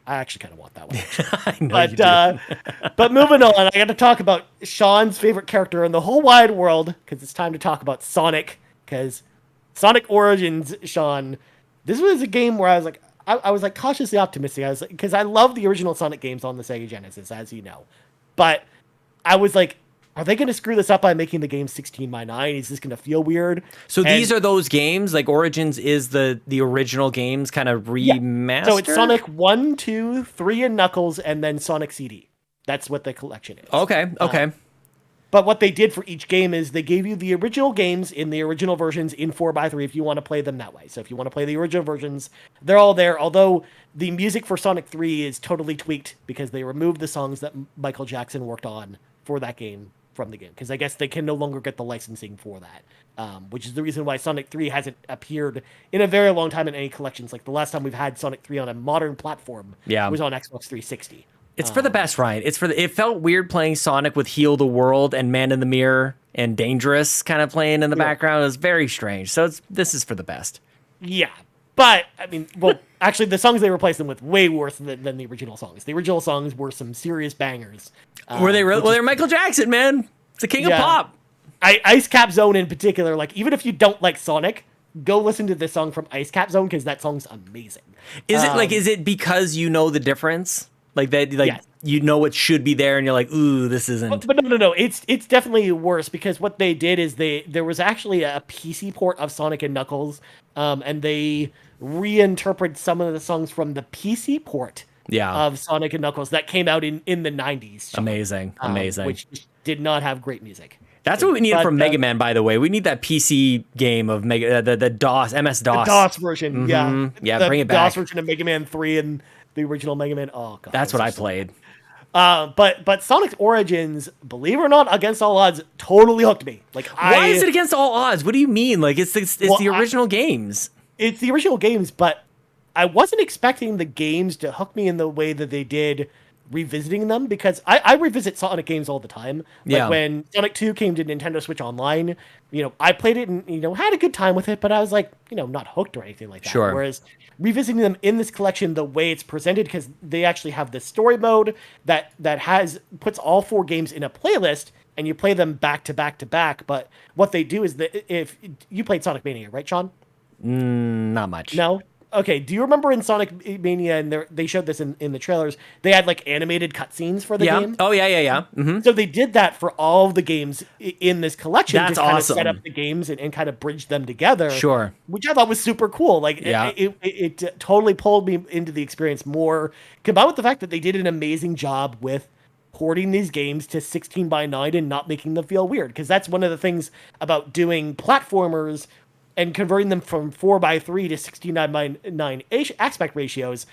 I actually kind of want that one. I know you do. But moving on, I got to talk about Sean's favorite character in the whole wide world because it's time to talk about Sonic. Because Sonic Origins, Sean, this was a game where I was cautiously optimistic. I was because I love the original Sonic games on the Sega Genesis, as you know, but I was like, are they going to screw this up by making the game 16:9? Is this going to feel weird? So these are those games, like Origins is the original games kind of remastered? So it's Sonic 1, 2, 3, and Knuckles, and then Sonic CD. That's what the collection is. Okay. But what they did for each game is they gave you the original games in the original versions in 4x3 if you want to play them that way. So if you want to play the original versions, they're all there. Although the music for Sonic 3 is totally tweaked because they removed the songs that Michael Jackson worked on for that game from the game. Because I guess they can no longer get the licensing for that. Which is the reason why Sonic 3 hasn't appeared in a very long time in any collections. Like the last time we've had Sonic 3 on a modern platform was on Xbox 360. It's for the best, Ryan. It felt weird playing Sonic with Heal the World and Man in the Mirror and Dangerous kind of playing in the background. It was very strange. So this is for the best. Yeah. But, I mean, well, actually, the songs they replaced them with way worse than the original songs. The original songs were some serious bangers. Were they really? Well, they're Michael Jackson, man. It's the king of pop. Ice Cap Zone in particular, like, even if you don't like Sonic, go listen to this song from Ice Cap Zone because that song's amazing. Is it because you know the difference? Like that, you know it should be there, and you're like, ooh, this isn't. But no. It's definitely worse because what they did is there was actually a PC port of Sonic and Knuckles and they reinterpret some of the songs from the PC port of Sonic and Knuckles that came out in the 90s. Sean. Amazing. Which did not have great music. That's what we need from Mega Man, by the way. We need that PC game of Mega, the DOS, MS-DOS. The DOS version, yeah. Yeah, the bring it back. DOS version of Mega Man 3 and the original Mega Man. Oh, God. That's what I played. But Sonic's Origins, believe it or not, against all odds, totally hooked me. Why is it against all odds? What do you mean? It's the original games. It's the original games, but I wasn't expecting the games to hook me in the way that they did revisiting them, because I revisit Sonic games all the time. When Sonic 2 came to Nintendo Switch Online, I played it and, had a good time with it, but I was not hooked or anything like that. Sure. Whereas revisiting them in this collection, the way it's presented, because they actually have this story mode that puts all 4 games in a playlist, and you play them back to back to back. But what they do is that if you played Sonic Mania, right, Sean? Not much. No? Okay, do you remember in Sonic Mania, and they showed this in the trailers, they had animated cutscenes for the game? Oh, yeah. Mm-hmm. So they did that for all of the games in this collection. That's to kind awesome. of set up the games and kind of bridge them together. Sure. Which I thought was super cool. It totally pulled me into the experience more, combined with the fact that they did an amazing job with porting these games to 16:9 and not making them feel weird. Because that's one of the things about doing platformers and converting them from 4:3 to 16:9 aspect ratios.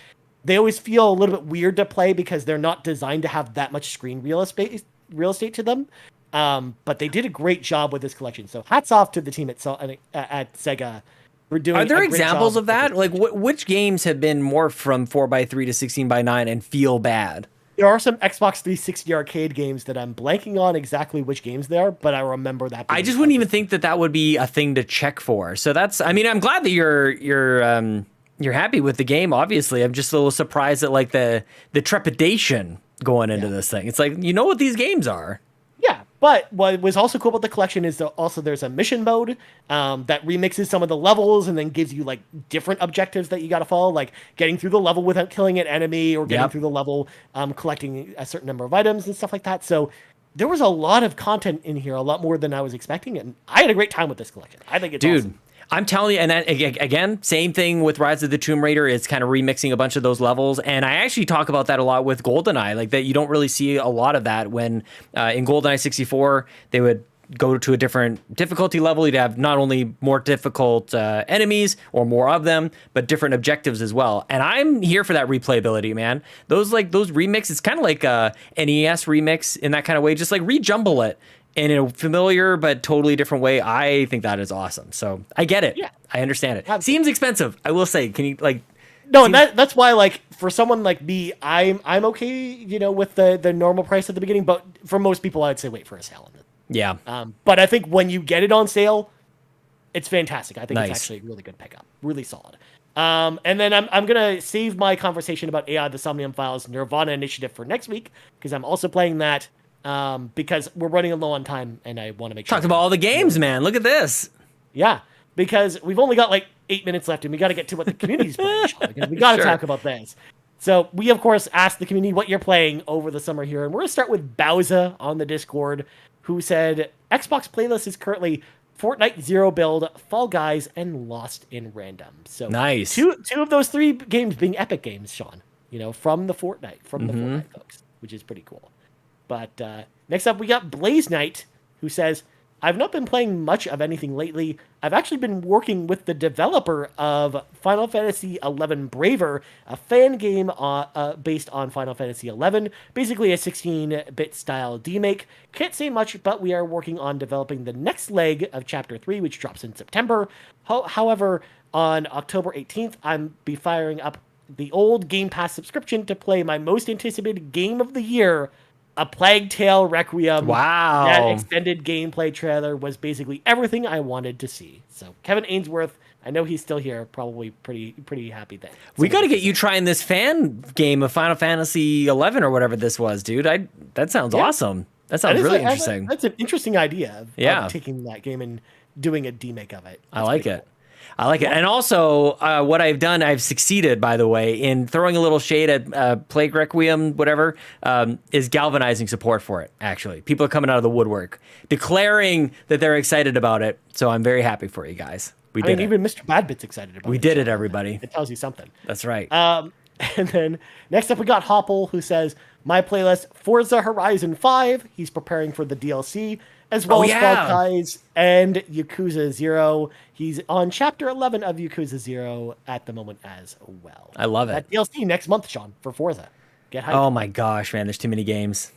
They always feel a little bit weird to play because they're not designed to have that much screen real estate to them. But they did a great job with this collection. So hats off to the team at Sega for doing. Are there a great examples job of that? Which games have been morphed from 4:3 to 16:9 and feel bad? There are some Xbox 360 arcade games that I'm blanking on exactly which games they are, but I remember that. I just wouldn't even think that would be a thing to check for. So I'm glad that you're happy with the game. Obviously, I'm just a little surprised at the trepidation going into this thing. It's what these games are. Yeah, but what was also cool about the collection is there's a mission mode that remixes some of the levels and then gives you different objectives that you got to follow, like getting through the level without killing an enemy or getting through the level collecting a certain number of items and stuff like that. So there was a lot of content in here, a lot more than I was expecting, and I had a great time with this collection. I think it's awesome. I'm telling you, and that, again, same thing with Rise of the Tomb Raider. It's kind of remixing a bunch of those levels, and I actually talk about that a lot with GoldenEye, that you don't really see a lot of that when in GoldenEye 64, they would go to a different difficulty level. You'd have not only more difficult enemies or more of them, but different objectives as well. And I'm here for that replayability, man. Those remixes, it's kind of like a NES remix in that kind of way, just rejumble it in a familiar but totally different way. I think that is awesome. So I get it. Yeah. I understand it. Seems expensive, I will say. Can you No, and that's why for someone like me, I'm okay, with the normal price at the beginning. But for most people, I'd say wait for a sale. Yeah. But I think when you get it on sale, it's fantastic. I think Nice. it's actually a really good pickup, really solid. And then I'm gonna save my conversation about AI the Somnium Files Nirvana Initiative for next week because I'm also playing that. Because we're running low on time, and I want to make sure. Talked about all the games, man. Look at this. Yeah, because we've only got 8 minutes left, and we got to get to what the community's playing. Sean, because we got to talk about this. So we, of course, asked the community what you're playing over the summer here, and we're gonna start with Bowser on the Discord, who said Xbox playlist is currently Fortnite Zero Build, Fall Guys, and Lost in Random. So nice. Two of those 3 games being Epic games, Sean. From the Fortnite folks, which is pretty cool. But next up, we got Blaze Knight, who says, I've not been playing much of anything lately. I've actually been working with the developer of Final Fantasy XI Braver, a fan game based on Final Fantasy XI, basically a 16-bit style demake. Can't say much, but we are working on developing the next leg of Chapter 3, which drops in September. However, on October 18th, I'll be firing up the old Game Pass subscription to play my most anticipated game of the year, A Plague Tale Requiem. Wow. That extended gameplay trailer was basically everything I wanted to see. So Kevin Ainsworth, I know he's still here, probably pretty happy that. We got to get you trying this fan game of Final Fantasy 11 or whatever this was, dude. That sounds awesome. That sounds really interesting. That's an interesting idea of taking that game and doing a demake of it. I like it. And also, what I've done, I've succeeded, by the way, in throwing a little shade at Plague Requiem, whatever, is galvanizing support for it, actually. People are coming out of the woodwork, declaring that they're excited about it. So I'm very happy for you guys. We I did mean, it. even Mr. Badbit's excited about it. We did it, so everybody. It tells you something. That's right. And then next up, we got Hopple, who says, my playlist, Forza Horizon 5. He's preparing for the DLC, as well as Fall Guys and Yakuza 0. He's on Chapter 11 of Yakuza 0 at the moment as well. I love it. That DLC next month, Sean, for Forza. Get hyped. Oh my gosh, man. There's too many games.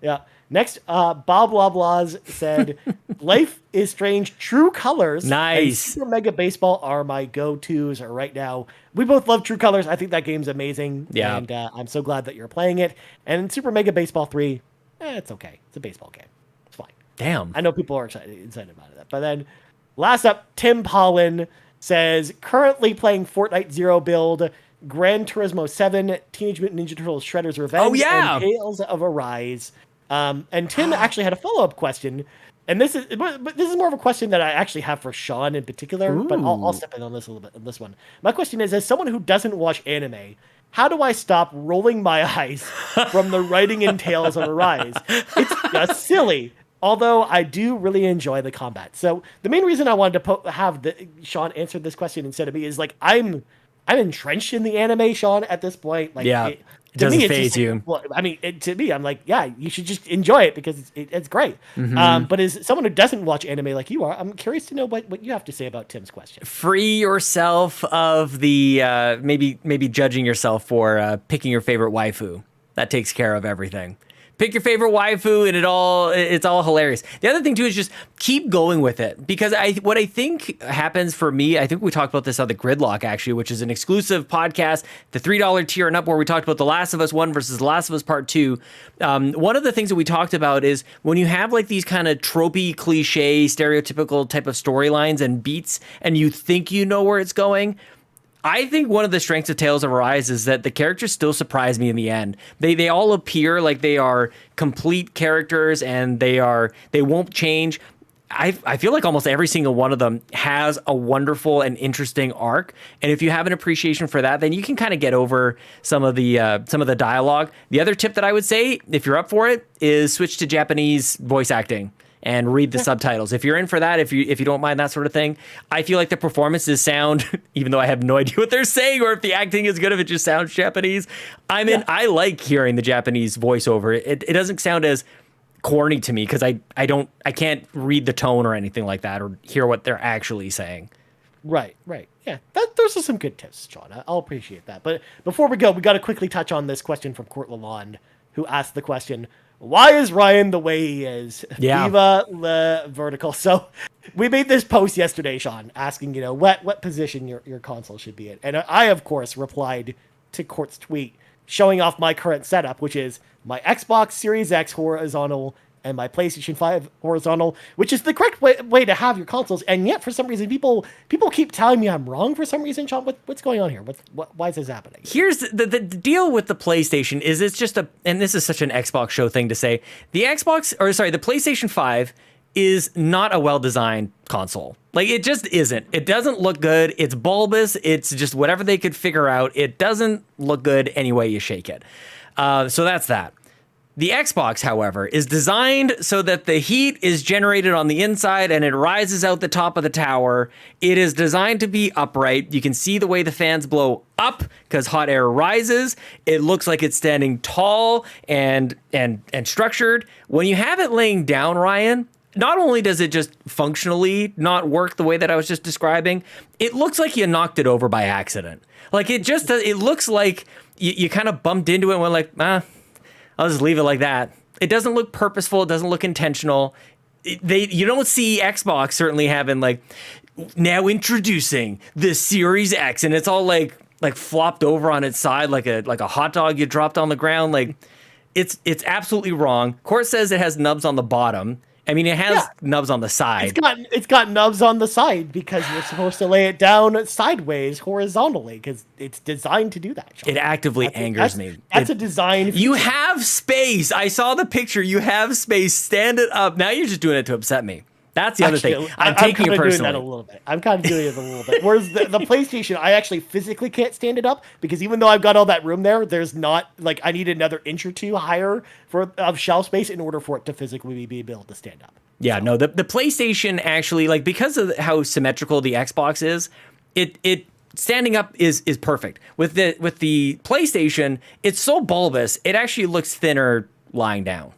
Yeah. Next, Bob Loblaws said, Life is Strange True Colors Nice. and Super Mega Baseball are my go-tos right now. We both love True Colors. I think that game's amazing. Yeah. And I'm so glad that you're playing it. And Super Mega Baseball 3, it's okay. It's a baseball game. It's fine. Damn. I know people are excited about it. But then last up, Tim Pollen says, currently playing Fortnite Zero build, Gran Turismo 7, Teenage Mutant Ninja Turtles Shredder's Revenge, and Tales of Arise. And Tim actually had a follow-up question, and this is more of a question that I actually have for Sean in particular, but I'll step in on this a little bit on this one. My question is, as someone who doesn't watch anime, how do I stop rolling my eyes from the writing in Tales of Arise? It's just silly, although I do really enjoy the combat. So the main reason I wanted to have Sean answer this question instead of me is like I'm entrenched in the anime, Sean, at this point. Like, it doesn't faze you. Well, I mean, to me, I'm like, yeah, you should just enjoy it because it's great. But as someone who doesn't watch anime like you are, I'm curious to know what you have to say about Tim's question. Free yourself of the maybe judging yourself for picking your favorite waifu. That takes care of everything. Pick your favorite waifu, and it's all hilarious. The other thing too is just keep going with it, because what I think happens for me, I think we talked about this on the Gridlock actually, which is an exclusive podcast, the $3 tier and up, where we talked about The Last of Us 1 versus The Last of Us Part 2. One of the things that we talked about is when you have like these kind of tropey, cliche, stereotypical type of storylines and beats, and you think you know where it's going. I think one of the strengths of Tales of Arise is that the characters still surprise me in the end. They all appear like they are complete characters, and they won't change. I feel like almost every single one of them has a wonderful and interesting arc. And if you have an appreciation for that, then you can kind of get over some of the dialogue. The other tip that I would say, if you're up for it, is switch to Japanese voice acting and read the subtitles. If you're in for that, if you don't mind that sort of thing, I feel like the performances sound, even though I have no idea what they're saying or if the acting is good, if it just sounds Japanese, I like hearing the Japanese voiceover. It doesn't sound as corny to me because I can't read the tone or anything like that or hear what they're actually saying. Right. Yeah, those are some good tips, John. I'll appreciate that. But before we go, we got to quickly touch on this question from Court Lalonde, who asked the question, why is Ryan the way he is? Yeah. Viva le vertical. So we made this post yesterday, Sean, asking, what position your console should be in. And I, of course, replied to Court's tweet showing off my current setup, which is my Xbox Series X horizontal and my PlayStation 5 horizontal, which is the correct way to have your consoles. And yet, for some reason, people keep telling me I'm wrong for some reason. Sean, what's going on here? Why is this happening? Here's the deal with the PlayStation is it's just and this is such an Xbox show thing to say, the PlayStation 5 is not a well-designed console. Like, it just isn't. It doesn't look good. It's bulbous. It's just whatever they could figure out. It doesn't look good any way you shake it. So that's that. The Xbox, however, is designed so that the heat is generated on the inside and it rises out the top of the tower. It is designed to be upright. You can see the way the fans blow up because hot air rises. It looks like it's standing tall and structured. When you have it laying down, Ryan, not only does it just functionally not work the way that I was just describing, it looks like you knocked it over by accident. Like, it looks like you kind of bumped into it and went like, I'll just leave it like that. It doesn't look purposeful. It doesn't look intentional. You don't see Xbox certainly having like, now introducing the Series X, and it's all like flopped over on its side like a hot dog you dropped on the ground. Like, it's absolutely wrong. Court says it has nubs on the bottom. I mean, it has nubs on the side. It's got nubs on the side because you're supposed to lay it down sideways horizontally because it's designed to do that, Sean. It actively angers me. That's a design feature. You have space. I saw the picture. You have space. Stand it up. Now you're just doing it to upset me. That's the other thing. I'm taking it personally. Doing that a little bit. I'm kind of doing it a little bit. Whereas the PlayStation, I actually physically can't stand it up because even though I've got all that room there, there's not I need another inch or two higher of shelf space in order for it to physically be able to stand up. Yeah, no, the PlayStation actually, like, because of how symmetrical the Xbox is, it standing up is perfect. With the PlayStation, it's so bulbous, it actually looks thinner lying down.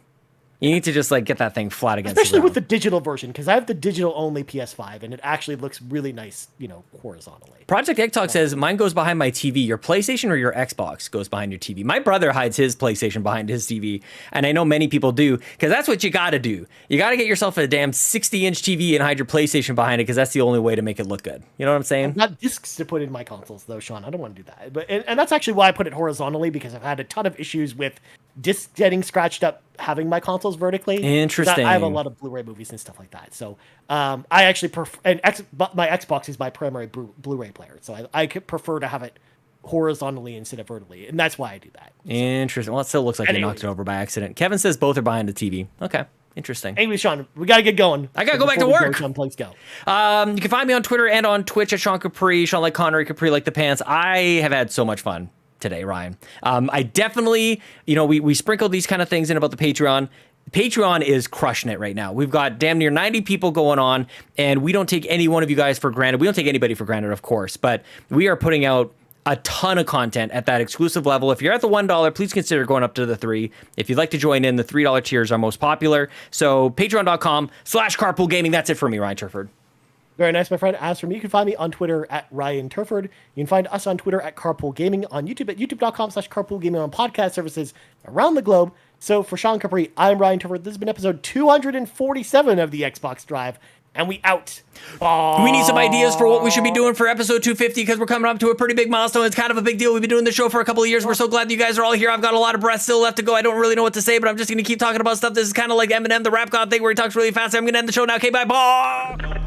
You need to just like get that thing flat against Especially the ground. with the digital version, because I have the digital only PS5, and it actually looks really nice, horizontally. Project Egg says, mine goes behind my TV. Your PlayStation or your Xbox goes behind your TV. My brother hides his PlayStation behind his TV, and I know many people do, because that's what you got to do. You got to get yourself a damn 60-inch TV and hide your PlayStation behind it, because that's the only way to make it look good. You know what I'm saying? Not discs to put in my consoles, though, Sean. I don't want to do that. But and that's actually why I put it horizontally, because I've had a ton of issues with discs getting scratched up having my consoles vertically. Interesting. I have a lot of Blu-ray movies and stuff like that. So I actually prefer, my Xbox is my primary Blu-ray player, so I could prefer to have it horizontally instead of vertically, and that's why I do that. Interesting. Well, it still looks like you knocked it over by accident. Kevin says both are behind the TV. Okay. Interesting. Anyway, Sean, we got to get going. I got to go back to work. Sean, please go. You can find me on Twitter and on Twitch at Sean Capri, Sean like Connery, Capri like the pants. I have had so much fun today, Ryan. I definitely, we sprinkled these kind of things in about the Patreon. Patreon is crushing it right now. We've got damn near 90 people going on, and we don't take any one of you guys for granted. We don't take anybody for granted, of course, but we are putting out a ton of content at that exclusive level. If you're at the $1, please consider going up to the $3. If you'd like to join in, the $3 tiers are most popular. So patreon.com/carpool gaming. That's it for me, Ryan Turford. Very nice, my friend. As for me, you can find me on Twitter at Ryan Turford. You can find us on Twitter at Carpool Gaming, on YouTube at youtube.com/Carpool Gaming, on podcast services around the globe. So for Sean Capri, I'm Ryan Turford. This has been episode 247 of the Xbox Drive, and we out. We need some ideas for what we should be doing for episode 250, because we're coming up to a pretty big milestone. It's kind of a big deal. We've been doing the show for a couple of years. We're so glad that you guys are all here. I've got a lot of breath still left to go. I don't really know what to say, but I'm just going to keep talking about stuff. This is kind of like Eminem, the rap god thing, where he talks really fast. I'm going to end the show now. Okay, bye. Bye.